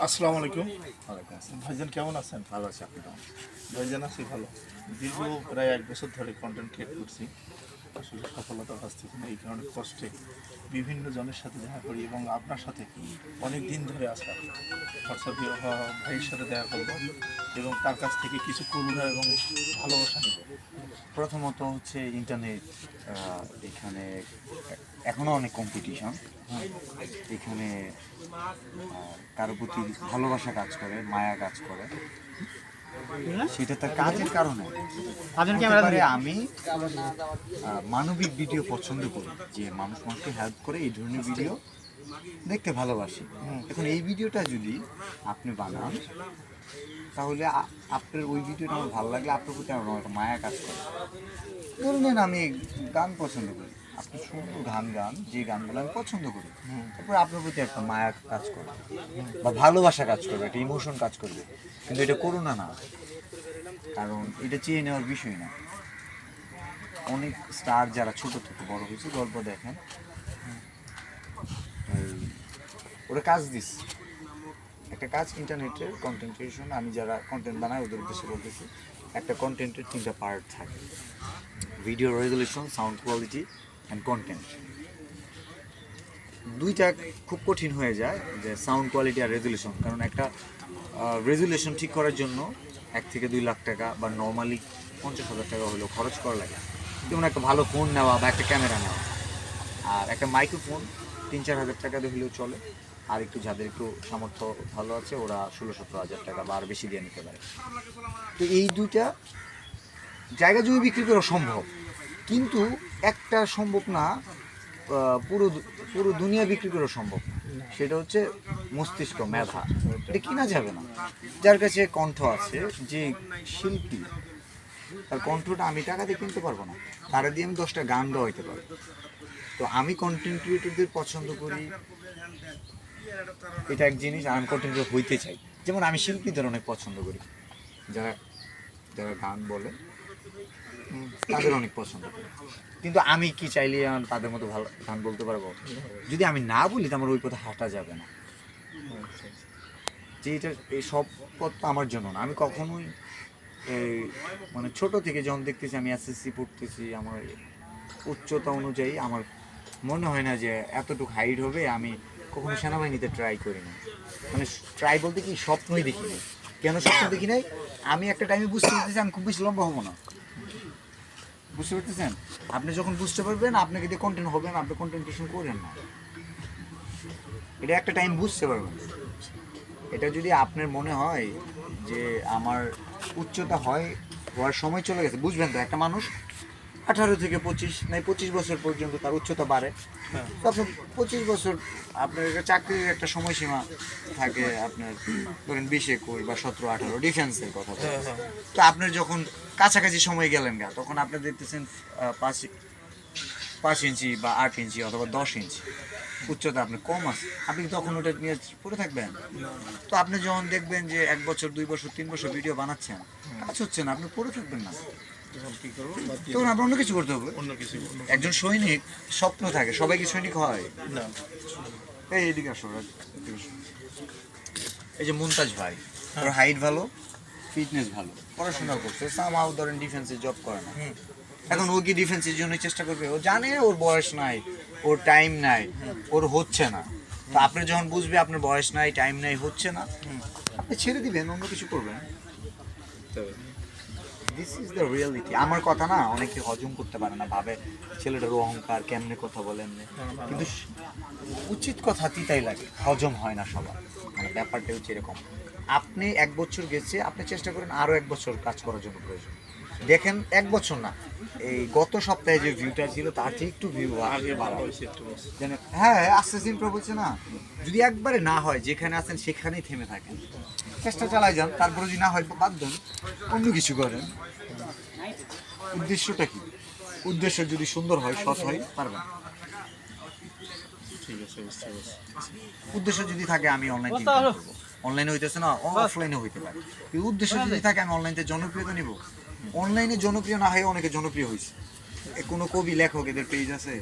আসসালামু আলাইকুম। ওয়ালাইকুম আসসালাম। ভাইজান কেমন আছেন? ভালো আছি, আপনি কেমন? ভাইজান আছি ভালো। দীর্ঘ প্রায় 1 বছর ধরে কন্টেন্ট ক্রিয়েট করছি। আসলে সফলতা পাচ্ছি না, এই কারণে কষ্টে বিভিন্ন জনের সাথে দেখা করি এবং আপনার সাথে অনেক দিন ধরে আসা হোয়াটসঅ্যাপে ভাইয়ের সাথে দেখা করবো এবং তার কাছ থেকে কিছু করুণা এবং ভালোবাসা নেব। প্রথমত হচ্ছে ইন্টারনেট, এখানে এখনও অনেক কম্পিটিশন। এখানে কারো প্রতি ভালোবাসা কাজ করে, মায়া কাজ করে, সেটা তার কাজের কারণে হতে পারে। আমি মানবিক ভিডিও পছন্দ করি, যে মানুষ মানুষকে হেল্প করে, এই ধরনের ভিডিও দেখতে ভালোবাসি। এখন এই ভিডিওটা যদি আপনি বানান, তাহলে আপনার ওই ভিডিওটা আমার ভালো লাগলে আপনার প্রতি আমার একটা মায়া কাজ করে। ধরে নেন আমি গান পছন্দ করি, আপনি সুন্দর গান যে গানগুলো আমি পছন্দ করি, তারপরে আপনার প্রতি একটা মায়া কাজ করবে বা ভালোবাসা কাজ করবে, একটা ইমোশন কাজ করবে। কিন্তু এটা করুণা না, কারণ এটা চেয়ে নেওয়ার বিষয় না। অনেক স্টার যারা ছোট থেকে বড় হয়েছে, গল্প দেখেন, ওরা কাজ দিস একটা কাজ ইন্টারনেটের কন্টেন্ট ক্রিয়েশন। আমি যারা কন্টেন্ট বানাই ওদের উদ্দেশ্যে বলতেছি, একটা কন্টেন্টের 3টা পার্ট থাকে: video resolution, sound quality and content. দুইটা খুব কঠিন হয়ে যায়, যে সাউন্ড কোয়ালিটি আর রেজুলেশন। কারণ একটা রেজুলেশন ঠিক করার জন্য 1 থেকে 2 লাখ টাকা বা নর্মালি 50,000 টাকা হলেও খরচ করা লাগে। যেমন একটা ভালো ফোন নেওয়া বা একটা ক্যামেরা নেওয়া। আর একটা মাইক্রোফোন 3-4 হাজার টাকা দিয়ে হলেও চলে। আর একটু যাদের একটু সামর্থ্য ভালো আছে, ওরা 16-17 হাজার টাকা বা আর বেশি দিয়ে নিতে পারে। তো এই দুইটা জায়গা জমি বিক্রি করা সম্ভব, কিন্তু একটা সম্ভব না, পুরো পুরো দুনিয়া বিক্রি করা সম্ভব। সেটা হচ্ছে মস্তিষ্ক, মেধা। এটা কিনা যাবে না। যার কাছে কণ্ঠ আছে, যে শিল্পী, তার কণ্ঠটা আমি টাকা দিয়ে কিনতে পারবো না, তারা দিয়ে আমি 10টা গান দেওয়া হইতে পারবো। তো আমি কন্টেন্ট ক্রিয়েটরদের পছন্দ করি, এটা এক জিনিস। আর আমি কন্টেন্ট ক্রিয়েটর হইতে চাই। যেমন আমি শিল্পীদের অনেক পছন্দ করি, যারা যারা গান বলে তাদের অনেক পছন্দ করি। কিন্তু আমি কি চাইলে তাদের মতো ভালো গান বলতে পারবো? যদি আমি না বলি তো আমার ওই পথে হাঁটা যাবে না। যে এটা, এই সব পথ তো আমার জন্য না। আমি কখনোই মানে ছোট থেকে যখন দেখতেছি, আমি এসএসসি পড়তেছি, আমার উচ্চতা অনুযায়ী আমার মনে হয় না যে এতটুকু হাইট হবে। আমি কখনো সেনাবাহিনীতে ট্রাই করি না। মানে ট্রাই বলতে কি, স্বপ্নই দেখি নাই। কেন স্বপ্ন দেখি নাই? আমি একটা টাইমে বুঝতে পারতেছি আমি খুব বেশি লম্বা হবো না। বুঝতে পারতেছেন? আপনি যখন বুঝতে পারবেন আপনাকে দিয়ে কন্টেন্ট হবে না, আপনি কন্টেন্ট ক্রিয়েশন করেন না। এটা একটা টাইম বুঝতে পারবেন। এটা যদি আপনার মনে হয় যে আমার উচ্চতা হওয়ার সময় চলে গেছে, বুঝবেন তো একটা মানুষ 18 থেকে 25 বছর পর্যন্ত তার উচ্চতা বাড়ে। তো আপনার 25 বছর, আপনার একটা চাকরির একটা সময়সীমা থাকে, আপনার ধরেন 20-21 বা 17-18, ডিফেন্সের কথা বলছি। তো আপনার যখন কাছাকাছি সময় গেলেন গা, তখন আপনি দেখতেছেন 5 ইঞ্চি বা 8 ইঞ্চি অথবা 10 ইঞ্চি উচ্চতা আপনার কম আছে, আপনি তখন ওটা নিয়ে পড়ে থাকবেন? তো আপনি যখন দেখবেন যে 1 বছর, 2 বছর, 3 বছর ভিডিও বানাচ্ছেন, কাজ হচ্ছে না, আপনি পড়ে থাকবেন না। তখন আপনার অন্য কিছু করতে হবে। একজন সৈনিক স্বপ্ন থাকে, সবাই কি সৈনিক হয় না? এইদিকে আসো। এই যে মুমতাজ ভাই, ওর হাইট ভালো, ফিটনেস ভালো, পড়াশোনা করছে, সামহাও ধরেন ডিফেন্সে জব করে না। এখন ও কি ডিফেন্সের জন্য চেষ্টা করবে? ও জানে ওর বয়স নাই, ওর টাইম নাই, ওর হচ্ছে না। তো আপনি যখন বুঝবে আপনার বয়স নাই, টাইম নাই, হচ্ছে না, আপনি ছেড়ে দিবেন, অন্য কিছু করবেন। This is the reality. আমার কথা না অনেকে হজম করতে পারে না, ভাবে ছেলেটার অহংকার, কেমনে কথা বলেন। কিন্তু উচিত কথা তিতাই লাগে, হজম হয় না সবার। মানে ব্যাপারটা হচ্ছে এরকম। আপনি 1 বছর গেছে, আপনি চেষ্টা করেন আরও 1 বছর কাজ করার জন্য প্রয়োজন। দেখেন 1 বছর না, এই গত সপ্তাহে যে ভিউটা ছিল তার চেয়ে একটু ভিউ আগে বাড়া হয়েছে। হ্যাঁ, আস্তে আস্তে ইমপ্রুভ হচ্ছে না। যদি একবারে না হয়, যেখানে আছেন সেখানেই থেমে থাকেন, চেষ্টা চালাই যান। তারপরে যদি না হয় বাদ দেন, অন্য কিছু করেন। উদ্দেশ্যটা কি? উদ্দেশ্য যদি সুন্দর হয়, সৎ হয়, পারবেন। ঠিক আছে, বুঝতে পারছি। উদ্দেশ্য যদি থাকে আমি অনলাইন করবো, অনলাইনে হইতেছে না, অফলাইনে হইতে পারে। এই উদ্দেশ্য যদি থাকে আমি অনলাইনে জনপ্রিয়তা নিব, অনলাইনে জনপ্রিয় না হয়ে অনেকে জনপ্রিয় হয়েছে। কোনো কবি, লেখক, এদের পেজ আছে?